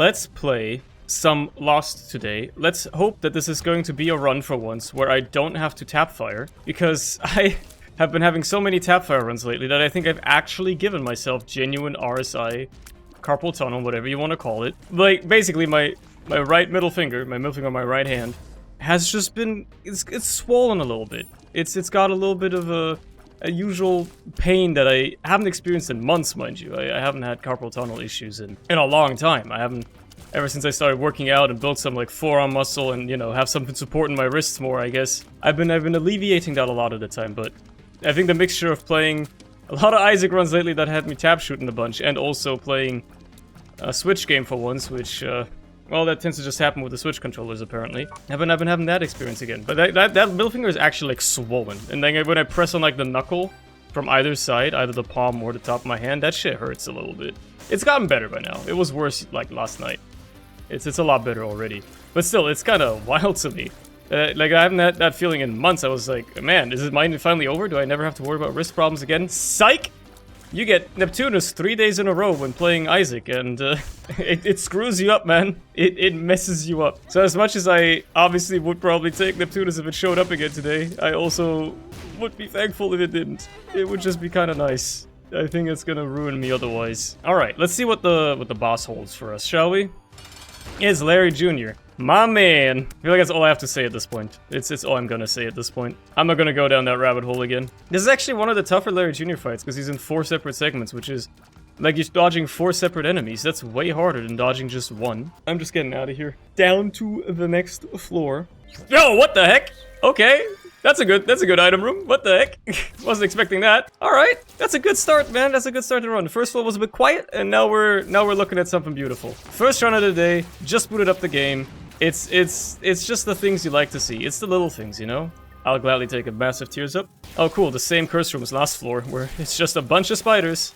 let's play some Lost today. Let's hope that this is going to be a run for once where I don't have to tap fire, because I have been having so many tap fire runs lately that I think I've actually given myself genuine RSI, carpal tunnel, whatever you want to call it. Like, basically my right middle finger, my middle finger on my right hand, has just been, it's swollen a little bit. It's got a little bit of a usual pain that I haven't experienced in months, mind you. I haven't had carpal tunnel issues in a long time. I haven't, ever since I started working out and built some like forearm muscle and, you know, have something supporting my wrists more, I guess. I've been alleviating that a lot of the time, but I think the mixture of playing a lot of Isaac runs lately that had me tap shooting a bunch, and also playing a Switch game for once, which, well, that tends to just happen with the Switch controllers, apparently. I've been having that experience again. But that middle finger is actually, like, swollen. And then when I press on, like, the knuckle from either side, either the palm or the top of my hand, that shit hurts a little bit. It's gotten better by now. It was worse, like, last night. It's a lot better already. But still, it's kind of wild to me. Like, I haven't had that feeling in months. I was like, man, is mine finally over? Do I never have to worry about wrist problems again? Psych! You get Neptunus 3 days in a row when playing Isaac, and it screws you up, man. It messes you up. So as much as I obviously would probably take Neptunus if it showed up again today, I also would be thankful if it didn't. It would just be kind of nice. I think it's gonna ruin me otherwise. Alright, let's see what the boss holds for us, shall we? It's Larry Jr. My man! I feel like that's all I have to say at this point. It's all I'm gonna say at this point. I'm not gonna go down that rabbit hole again. This is actually one of the tougher Larry Jr. fights, because he's in 4 separate segments, which is like you're dodging 4 separate enemies. That's way harder than dodging just one. I'm just getting out of here. Down to the next floor. Yo, what the heck? Okay. That's a good item room. What the heck? Wasn't expecting that. Alright. That's a good start, man. That's a good start to run. The first floor was a bit quiet, and now we're looking at something beautiful. First run of the day, just booted up the game. It's just the things you like to see. It's the little things, you know? I'll gladly take a massive tears up. Oh cool, the same curse room as last floor, where it's just a bunch of spiders.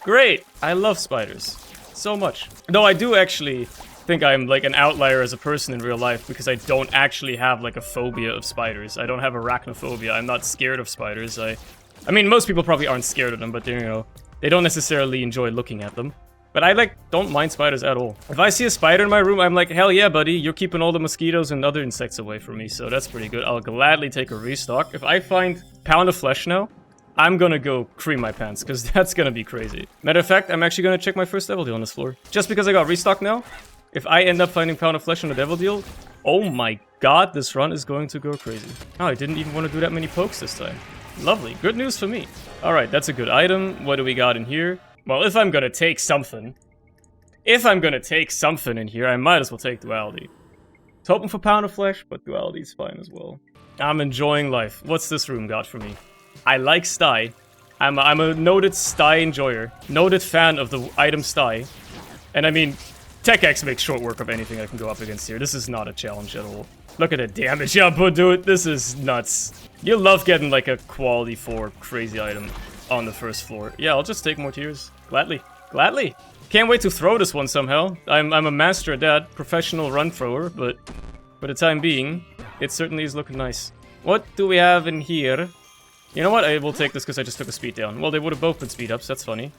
Great! I love spiders. So much. Though I do actually think I'm like an outlier as a person in real life, because I don't actually have like a phobia of spiders. I don't have arachnophobia. I'm not scared of spiders. I mean, most people probably aren't scared of them, but you know, they don't necessarily enjoy looking at them. But I, like, don't mind spiders at all. If I see a spider in my room, I'm like, hell yeah, buddy, you're keeping all the mosquitoes and other insects away from me, so that's pretty good. I'll gladly take a restock. If I find pound of flesh now, I'm gonna go cream my pants, because that's gonna be crazy. Matter of fact, I'm actually gonna check my first devil deal on this floor. Just because I got restock now, if I end up finding pound of flesh on a devil deal, oh my god, this run is going to go crazy. Oh, I didn't even want to do that many pokes this time. Lovely. Good news for me. Alright, that's a good item. What do we got in here? Well, if I'm gonna take something in here, I might as well take duality. It's hoping for pound of flesh, but duality is fine as well. I'm enjoying life. What's this room got for me? I like sty. I'm a noted sty enjoyer. Noted fan of the item sty. And I mean, Tech X makes short work of anything I can go up against here. This is not a challenge at all. Look at the damage output, dude. This is nuts. You love getting like a quality 4 crazy item on the first floor. Yeah, I'll just take more tears. Gladly. Gladly. Can't wait to throw this one somehow. I'm a master at that. Professional run thrower, but for the time being, it certainly is looking nice. What do we have in here? You know what? I will take this because I just took a speed down. Well, they would have both been speed ups. That's funny.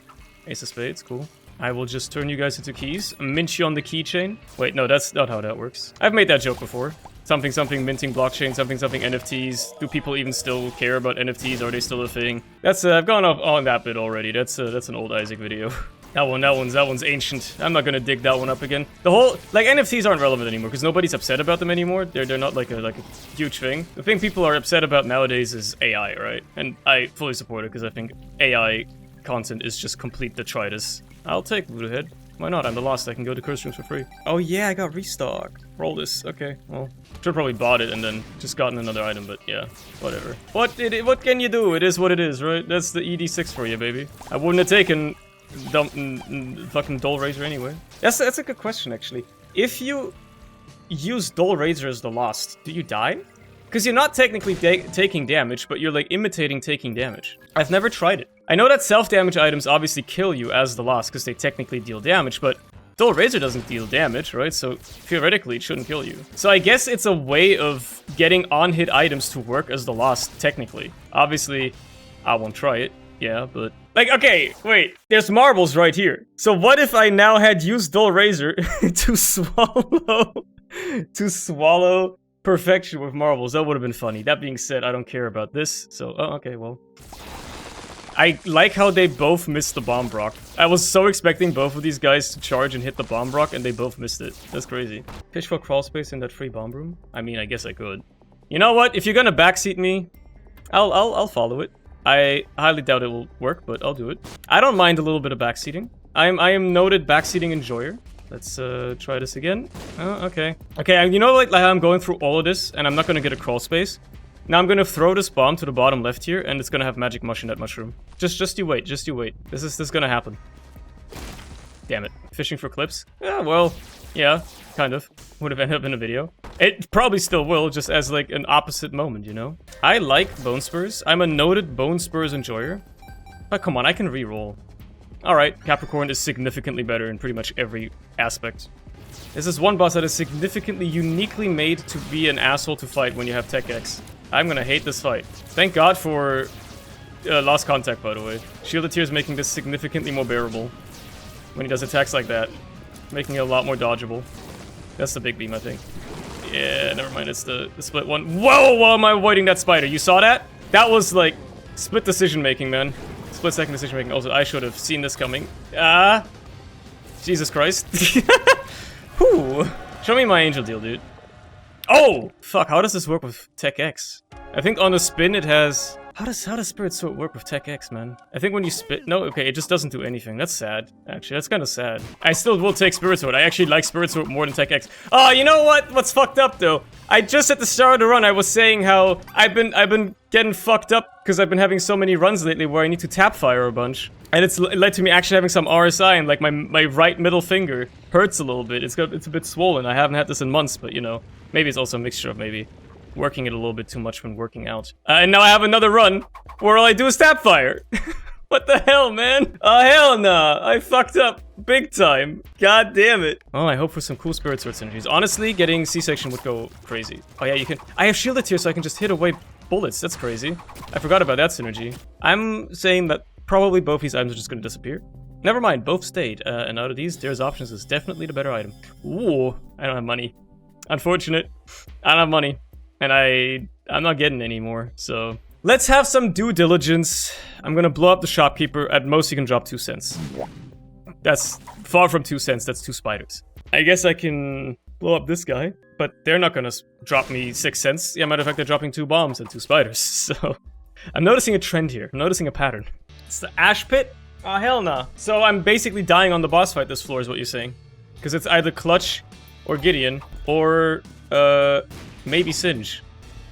Ace of spades. Cool. I will just turn you guys into keys. Mint you on the keychain. Wait, no, that's not how that works. I've made that joke before. Something, minting blockchain, something, NFTs. Do people even still care about NFTs? Are they still a thing? That's, I've gone off on that bit already. That's an old Isaac video. That one's ancient. I'm not gonna dig that one up again. The whole, like, NFTs aren't relevant anymore, because nobody's upset about them anymore. They're not like a huge thing. The thing people are upset about nowadays is AI, right? And I fully support it, because I think AI content is just complete detritus. I'll take Voodoo Head. Why not? I'm the Lost. I can go to curse rooms for free. Oh yeah, I got restock. Roll this. Okay, well, should've probably bought it and then just gotten another item, but yeah, whatever. What can you do? It is what it is, right? That's the ED6 for you, baby. I wouldn't have taken fucking Dull Razor anyway. That's a good question, actually. If you use Dull Razor as the Lost, do you die? Because you're not technically taking damage, but you're like imitating taking damage. I've never tried it. I know that self-damage items obviously kill you as the Lost because they technically deal damage, but Dull Razor doesn't deal damage, right? So theoretically it shouldn't kill you. So I guess it's a way of getting on-hit items to work as the Lost, technically. Obviously, I won't try it, yeah, but Like, okay, wait. There's marbles right here. So what if I now had used Dull Razor to swallow perfection with marbles? That would have been funny. That being said, I don't care about this. So, oh, okay, well. I like how they both missed the bomb rock. I was so expecting both of these guys to charge and hit the bomb rock, and they both missed it. That's crazy. Pitch for crawl space in that free bomb room? I mean, I guess I could. You know what? If you're gonna backseat me, I'll follow it. I highly doubt it will work, but I'll do it. I don't mind a little bit of backseating. I am noted backseating enjoyer. Let's try this again. Okay. Okay, you know like how I'm going through all of this, and I'm not gonna get a crawl space? Now I'm gonna throw this bomb to the bottom left here, and it's gonna have magic mush in that mushroom. Just you wait, just you wait. This is gonna happen. Damn it. Fishing for clips? Yeah, well, yeah, kind of. Would have ended up in a video. It probably still will, just as like an opposite moment, you know? I like bone spurs. I'm a noted bone spurs enjoyer. But come on, I can re-roll. Alright, Capricorn is significantly better in pretty much every aspect. This is one boss that is significantly uniquely made to be an asshole to fight when you have Tech X. I'm gonna hate this fight. Thank God for Lost Contact, by the way. Shielded Tears making this significantly more bearable when he does attacks like that. Making it a lot more dodgeable. That's the big beam, I think. Yeah, never mind, it's the split one. Whoa, why am I avoiding that spider? You saw that? That was like split decision making, man. Split second decision making. Also, I should have seen this coming. Jesus Christ. Whew. Show me my angel deal, dude. Oh! Fuck, how does this work with Tech X? I think on the spin it has... How does Spirit Sword work with Tech X, man? I think when you spit... No, okay, it just doesn't do anything. That's sad, actually. That's kind of sad. I still will take Spirit Sword. I actually like Spirit Sword more than Tech X. Oh, you know what? What's fucked up, though? I just at the start of the run, I was saying how I've been getting fucked up because I've been having so many runs lately where I need to tap fire a bunch. And it led to me actually having some RSI, and like my right middle finger hurts a little bit. It's a bit swollen. I haven't had this in months, but you know, maybe it's also a mixture of maybe working it a little bit too much when working out. And now I have another run where all I do is tap fire. What the hell, man? Oh, hell nah. I fucked up big time. God damn it. Oh, I hope for some cool Spirit Sword synergies. Honestly, getting C-section would go crazy. Oh yeah, you can... I have shielded here so I can just hit away bullets. That's crazy. I forgot about that synergy. I'm saying that probably both these items are just gonna disappear. Never mind, both stayed. And out of these, Dare's Options is definitely the better item. Ooh, I don't have money. Unfortunate. I don't have money. And I'm not getting any more, so... Let's have some due diligence. I'm gonna blow up the shopkeeper. At most, you can drop 2 cents. That's far from 2 cents. That's 2 spiders. I guess I can blow up this guy, but they're not gonna drop me 6 cents. Yeah, matter of fact, they're dropping 2 bombs and 2 spiders, so... I'm noticing a trend here. I'm noticing a pattern. It's the Ash Pit? Oh, hell nah. So I'm basically dying on the boss fight this floor is what you're saying. Because it's either Clutch, or Gideon, or, maybe Singe.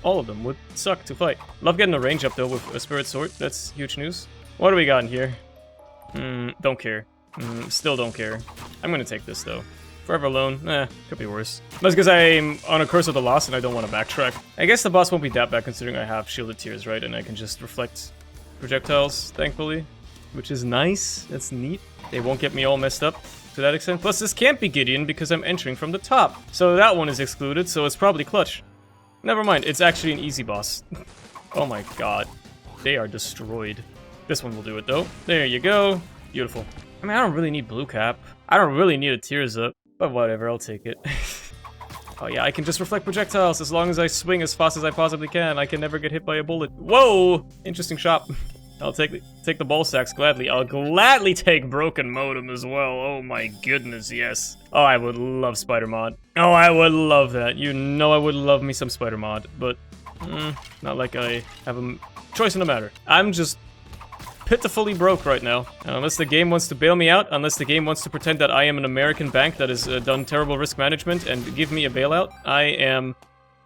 All of them would suck to fight. Love getting a range up though with a Spirit Sword. That's huge news. What do we got in here? Don't care. Still don't care. I'm gonna take this though. Forever Alone, could be worse. That's because I'm on a Curse of the Lost and I don't want to backtrack. I guess the boss won't be that bad considering I have Shielded Tears, right? And I can just reflect projectiles, thankfully. Which is nice. That's neat. They won't get me all messed up to that extent. Plus, this can't be Gideon because I'm entering from the top. So that one is excluded, so it's probably Clutch. Never mind, it's actually an easy boss. Oh my god. They are destroyed. This one will do it, though. There you go. Beautiful. I mean, I don't really need blue cap. I don't really need a Tears Up. But whatever, I'll take it. Oh yeah, I can just reflect projectiles as long as I swing as fast as I possibly can. I can never get hit by a bullet. Whoa! Interesting shot. I'll take the ball sacks gladly. I'll gladly take Broken Modem as well. Oh my goodness, yes. Oh, I would love Spider Mod. Oh, I would love that. You know I would love me some Spider Mod. But, not like I have a choice in the matter. I'm just pitifully broke right now. And unless the game wants to bail me out, unless the game wants to pretend that I am an American bank that has done terrible risk management and give me a bailout, I am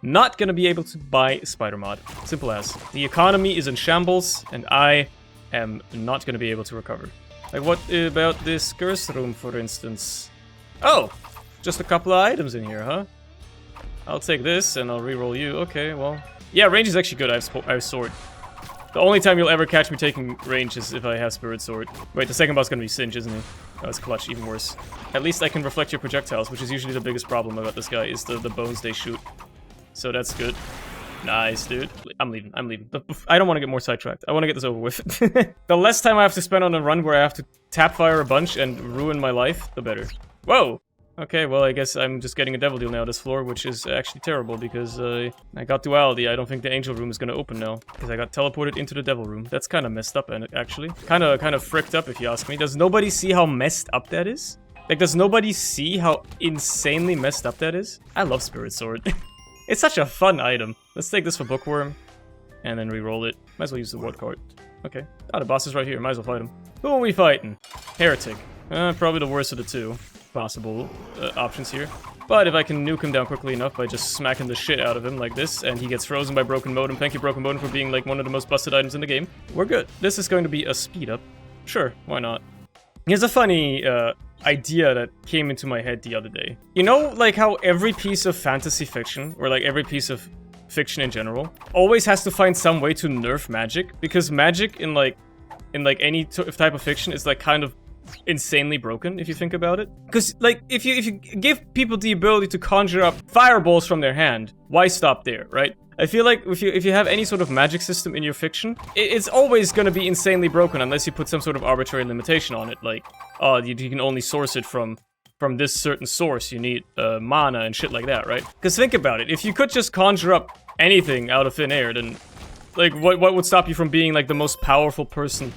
not gonna be able to buy Spider Mod. Simple as. The economy is in shambles, and I am not gonna be able to recover. Like, what about this curse room, for instance? Oh! Just a couple of items in here, huh? I'll take this, and I'll reroll you. Okay, well... Yeah, range is actually good. I have Sword. The only time you'll ever catch me taking range is if I have Spirit Sword. Wait, the second boss is gonna be Singe, isn't he? Oh, it's Clutch, even worse. At least I can reflect your projectiles, which is usually the biggest problem about this guy, is the bones they shoot. So that's good. Nice, dude. I'm leaving. I don't want to get more sidetracked. I want to get this over with. The less time I have to spend on a run where I have to tap fire a bunch and ruin my life, the better. Whoa! Okay, well, I guess I'm just getting a devil deal now this floor, which is actually terrible because I got duality. I don't think the angel room is going to open now because I got teleported into the devil room. That's kind of messed up, actually. Kind of fricked up, if you ask me. Does nobody see how messed up that is? Like, does nobody see how insanely messed up that is? I love Spirit Sword. It's such a fun item. Let's take this for Bookworm and then re-roll it. Might as well use the ward card. Okay. Ah, the boss is right here. Might as well fight him. Who are we fighting? Heretic. Probably the worst of the two possible options here. But if I can nuke him down quickly enough by just smacking the shit out of him like this, and he gets frozen by Broken Modem, thank you Broken Modem for being like one of the most busted items in the game, we're good. This is going to be a speed up. Sure, why not? Here's a funny idea that came into my head the other day. You know, like how every piece of fantasy fiction, or like every piece of fiction in general, always has to find some way to nerf magic? Because magic in like any type of fiction is like kind of insanely broken if you think about it. Because like if you give people the ability to conjure up fireballs from their hand, why stop there, right? I feel like if you have any sort of magic system in your fiction, it's always going to be insanely broken unless you put some sort of arbitrary limitation on it, like, oh, you can only source it from this certain source, you need mana and shit like that, right? Because think about it, if you could just conjure up anything out of thin air, then like what would stop you from being like the most powerful person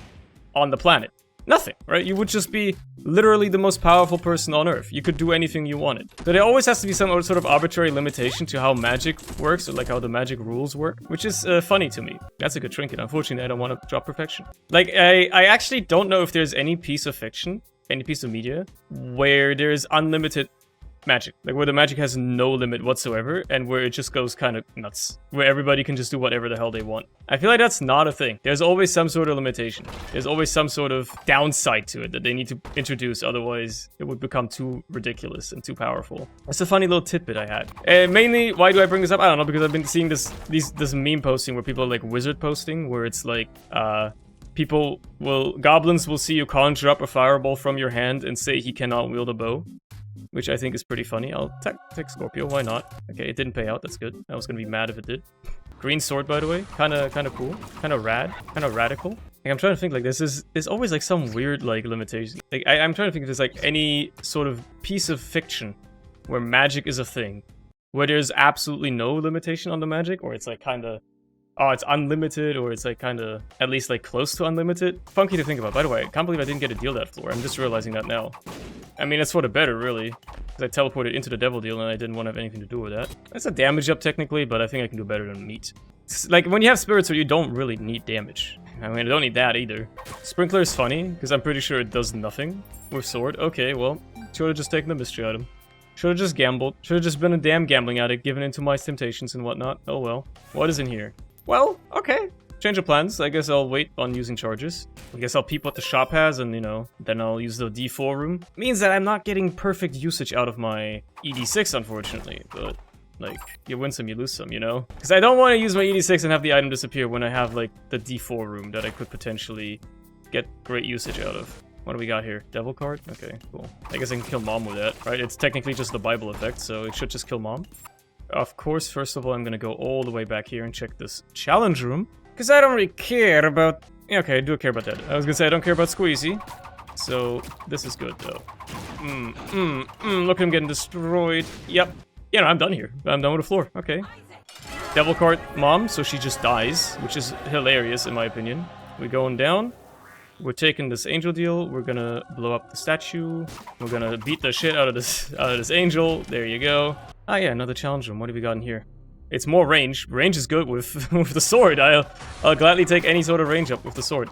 on the planet? Nothing, right? You would just be literally the most powerful person on Earth. You could do anything you wanted. So there always has to be some sort of arbitrary limitation to how magic works, or like how the magic rules work, which is funny to me. That's a good trinket. Unfortunately, I don't want to drop perfection. Like, I actually don't know if there's any piece of fiction, any piece of media, where there's unlimited magic. Like, where the magic has no limit whatsoever, and where it just goes kind of nuts. Where everybody can just do whatever the hell they want. I feel like that's not a thing. There's always some sort of limitation. There's always some sort of downside to it that they need to introduce, otherwise it would become too ridiculous and too powerful. It's a funny little tidbit I had. Mainly, why do I bring this up? I don't know, because I've been seeing this meme posting where people are like wizard posting, where it's like, goblins will see you conjure up a fireball from your hand and say he cannot wield a bow. Which I think is pretty funny. I'll take Scorpio, why not? Okay, it didn't pay out, that's good. I was gonna be mad if it did. Green sword, by the way, kinda cool, kinda rad, kinda radical. Like, I'm trying to think, like, there's always like some weird like limitation. Like, I'm trying to think if there's like any sort of piece of fiction where magic is a thing, where there's absolutely no limitation on the magic, or it's like kinda, oh, it's unlimited, or it's like kinda at least like close to unlimited. Funky to think about. By the way, I can't believe I didn't get a deal that floor. I'm just realizing that now. I mean, that's for the better, really. Because I teleported into the devil deal and I didn't want to have anything to do with that. That's a damage up, technically, but I think I can do better than meat. Like, when you have Spirit Sword, you don't really need damage. I mean, I don't need that either. Sprinkler is funny, because I'm pretty sure it does nothing with sword. Okay, well, should have just taken the mystery item. Should have just gambled. Should have just been a damn gambling addict, given into my temptations and whatnot. Oh well. What is in here? Well, okay. Change of plans. I guess I'll wait on using charges. I guess I'll peep what the shop has, and, you know, then I'll use the D4 room. Means that I'm not getting perfect usage out of my ED6, unfortunately. But, like, you win some, you lose some, you know? Because I don't want to use my ED6 and have the item disappear when I have, like, the D4 room that I could potentially get great usage out of. What do we got here? Devil card? Okay, cool. I guess I can kill Mom with that, right? It's technically just the Bible effect, so it should just kill Mom. Of course, first of all, I'm gonna go all the way back here and check this challenge room. Because I don't really care about... Yeah, okay, I do care about that. I was gonna say I don't care about Squeezy. So, this is good, though. Look at him getting destroyed. Yep. Yeah, no, I'm done here. I'm done with the floor. Okay. Devil card Mom, so she just dies, which is hilarious, in my opinion. We're going down. We're taking this angel deal. We're gonna blow up the statue. We're gonna beat the shit out of this angel. There you go. Ah, yeah, another challenge room. What have we got in here? It's more range. Range is good with with the sword. I'll gladly take any sort of range up with the sword.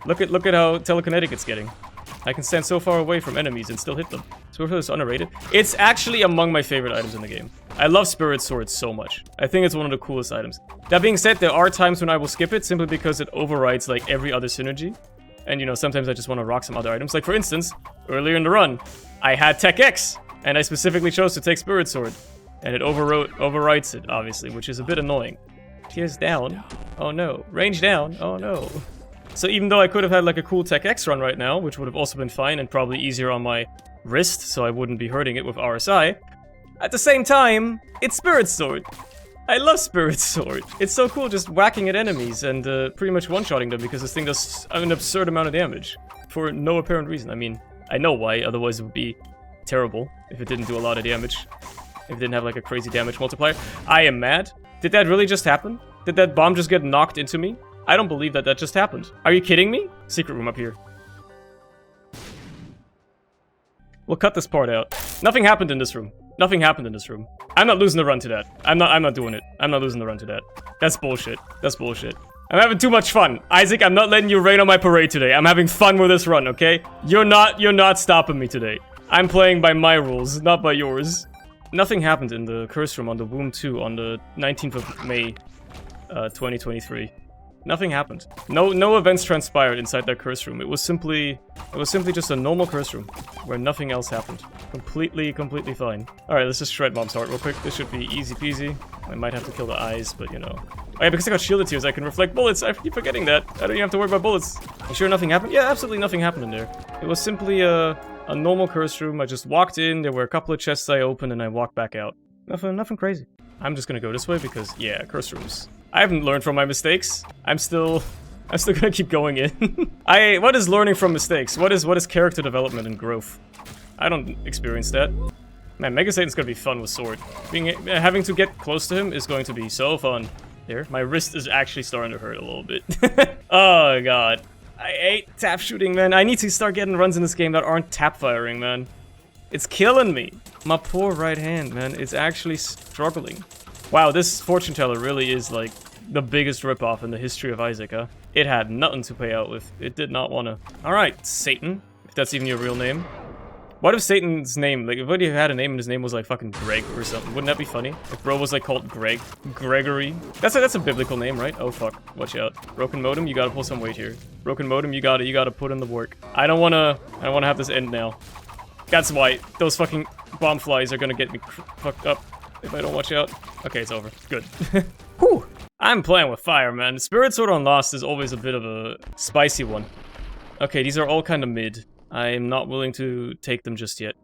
Look at how telekinetic it's getting. I can stand so far away from enemies and still hit them. Sword is underrated. It's actually among my favorite items in the game. I love Spirit Sword so much. I think it's one of the coolest items. That being said, there are times when I will skip it simply because it overrides like every other synergy. And, you know, sometimes I just want to rock some other items. Like, for instance, earlier in the run, I had Tech X, and I specifically chose to take Spirit Sword. And it overwrites it, obviously, which is a bit annoying. Tears down. Oh no. Range down. Oh no. So even though I could have had like a cool Tech X run right now, which would have also been fine and probably easier on my wrist, so I wouldn't be hurting it with RSI, at the same time, it's Spirit Sword. I love Spirit Sword. It's so cool just whacking at enemies and pretty much one-shotting them because this thing does an absurd amount of damage for no apparent reason. I mean, I know why, otherwise it would be terrible if it didn't do a lot of damage. If it didn't have like a crazy damage multiplier. I am mad. Did that really just happen? Did that bomb just get knocked into me? I don't believe that just happened. Are you kidding me? Secret room up here. We'll cut this part out. Nothing happened in this room. Nothing happened in this room. I'm not losing the run to that. I'm not doing it. I'm not losing the run to that. That's bullshit. That's bullshit. I'm having too much fun. Isaac, I'm not letting you rain on my parade today. I'm having fun with this run, okay? You're not stopping me today. I'm playing by my rules, not by yours. Nothing happened in the curse room on the Womb 2 on the 19th of May, 2023. Nothing happened. No events transpired inside that curse room. It was simply just a normal curse room where nothing else happened. Completely fine. Alright, let's just shred Mom's heart real quick. This should be easy peasy. I might have to kill the eyes, but you know. Oh yeah, because I got shielded tears, I can reflect bullets. I keep forgetting that. I don't even have to worry about bullets. You sure nothing happened? Yeah, absolutely nothing happened in there. It was simply a normal curse room. I just walked in, there were a couple of chests I opened, and I walked back out. Nothing crazy. I'm just gonna go this way because, yeah, curse rooms. I haven't learned from my mistakes. I'm still gonna keep going in. What is learning from mistakes? What is character development and growth? I don't experience that. Man, Mega Satan's gonna be fun with sword. Having to get close to him is going to be so fun. There, my wrist is actually starting to hurt a little bit. Oh god. I hate tap shooting, man. I need to start getting runs in this game that aren't tap firing, man. It's killing me. My poor right hand, man. It's actually struggling. Wow, this fortune teller really is like the biggest ripoff in the history of Isaac, huh? It had nothing to pay out with. It did not want to. Alright, Satan. If that's even your real name. What if Satan's name, like, if he had a name and his name was like fucking Greg or something? Wouldn't that be funny? If bro was like called Greg. Gregory. That's a biblical name, right? Oh fuck. Watch out. Broken Modem, you gotta pull some weight here. Broken Modem, you gotta put in the work. I don't wanna have this end now. That's why those fucking bomb flies are gonna get me fucked up if I don't watch out. Okay, it's over. Good. Whew. I'm playing with fire, man. Spirit Sword on Lost is always a bit of a spicy one. Okay, these are all kind of mid. I'm not willing to take them just yet.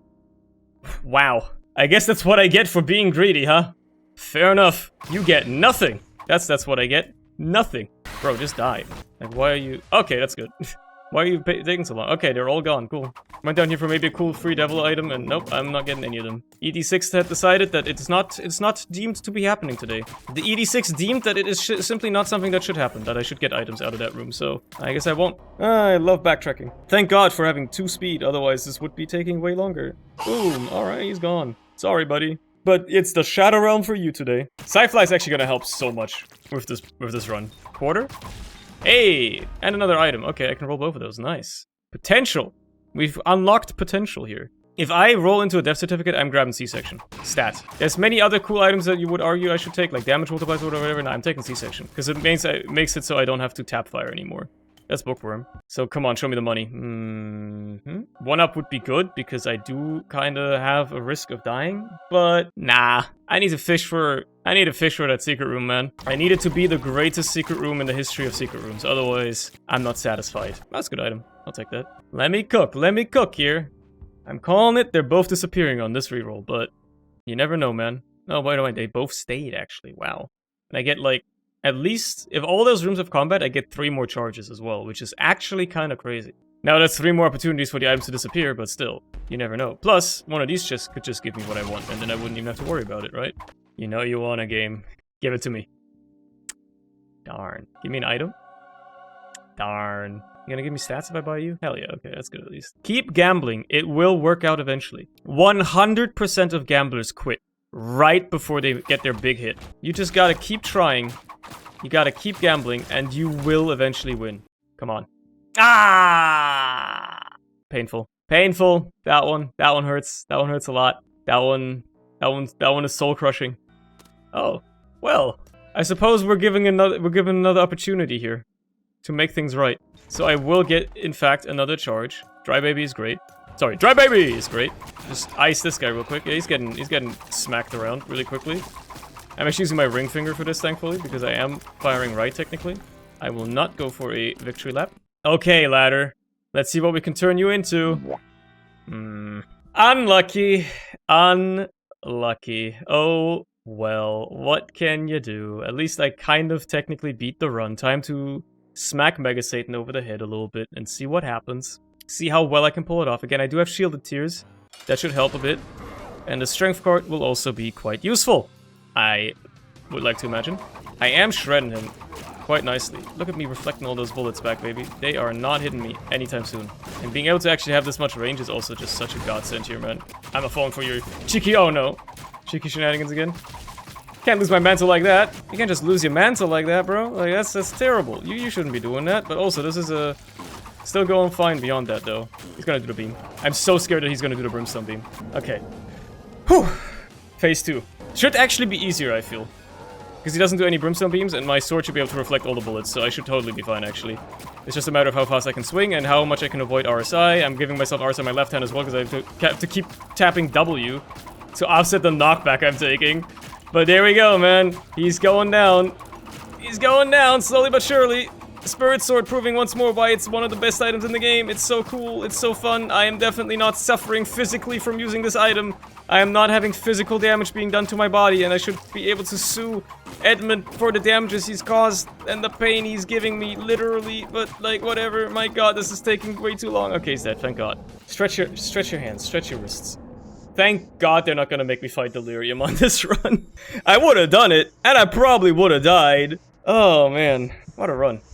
Wow. I guess that's what I get for being greedy, huh? Fair enough. You get nothing. That's what I get. Nothing. Bro, just die. Like, why are you... Okay, that's good. Why are you taking so long? Okay, they're all gone. Cool. Went down here for maybe a cool free devil item, and nope, I'm not getting any of them. ED6 had decided that it's not deemed to be happening today. The ED6 deemed that it is simply not something that should happen, that I should get items out of that room, so I guess I won't. I love backtracking. Thank God for having 2 speed, otherwise this would be taking way longer. Boom, alright, he's gone. Sorry, buddy. But it's the Shadow Realm for you today. Psy Fly is actually gonna help so much with this run. Quarter? Hey! And another item. Okay, I can roll both of those. Nice. Potential. We've unlocked potential here. If I roll into a death certificate, I'm grabbing C-section. Stat. There's many other cool items that you would argue I should take, like damage multipliers or whatever. No, I'm taking C-section. Because it makes it so I don't have to tap fire anymore. That's Bookworm. So come on, show me the money. 1-up would be good, because I do kind of have a risk of dying. But nah, I need to fish for that secret room, man. I need it to be the greatest secret room in the history of secret rooms. Otherwise, I'm not satisfied. That's a good item. I'll take that. Let me cook here. I'm calling it. They're both disappearing on this reroll, but you never know, man. Oh, by the way, they both stayed, actually. Wow. And I get, like, at least, if all those rooms have combat, I get 3 more charges as well, which is actually kind of crazy. Now, that's 3 more opportunities for the items to disappear, but still, you never know. Plus, one of these chests could just give me what I want, and then I wouldn't even have to worry about it, right? You know you want a game. Give it to me. Darn. Give me an item? Darn. You gonna give me stats if I buy you? Hell yeah, okay, that's good at least. Keep gambling. It will work out eventually. 100% of gamblers quit right before they get their big hit. You just gotta keep trying. You gotta keep gambling, and you will eventually win. Come on. Ah! Painful. Painful. That one hurts. That one hurts a lot. That one is soul crushing. Oh, well. I suppose we're given another opportunity here to make things right. So I will get, in fact, another charge. Dry Baby is great. Sorry, Dry Baby is great. Just ice this guy real quick. Yeah, he's getting smacked around really quickly. I'm actually using my ring finger for this, thankfully, because I am firing right, technically. I will not go for a victory lap. Okay, ladder. Let's see what we can turn you into. Unlucky. Unlucky. Oh, Well, what can you do? At least I kind of technically beat the run. Time to smack Mega Satan over the head a little bit and see what happens. See how well I can pull it off. Again, I do have Shielded Tears. That should help a bit. And the Strength card will also be quite useful, I would like to imagine. I am shredding him quite nicely. Look at me reflecting all those bullets back, baby. They are not hitting me anytime soon. And being able to actually have this much range is also just such a godsend here, man. I'm a falling for your cheeky, oh no. Cheeky shenanigans again. Can't lose my mantle like that. You can't just lose your mantle like that, bro. Like, that's terrible. You shouldn't be doing that. But also, this is a... Still going fine beyond that, though. He's gonna do the beam. I'm so scared that he's gonna do the brimstone beam. Okay. Whew. Phase 2. Should actually be easier, I feel. Because he doesn't do any brimstone beams, and my sword should be able to reflect all the bullets, so I should totally be fine, actually. It's just a matter of how fast I can swing and how much I can avoid RSI. I'm giving myself RSI on my left hand as well, because I have to keep tapping W to offset the knockback I'm taking. But there we go, man. He's going down. He's going down, slowly but surely. Spirit Sword proving once more why it's one of the best items in the game. It's so cool, it's so fun. I am definitely not suffering physically from using this item. I am not having physical damage being done to my body, and I should be able to sue Edmund for the damages he's caused and the pain he's giving me, literally. But, like, whatever. My god, this is taking way too long. Okay, he's dead, thank god. Stretch your hands, stretch your wrists. Thank god they're not gonna make me fight Delirium on this run. I would have done it, and I probably would have died. Oh, man. What a run.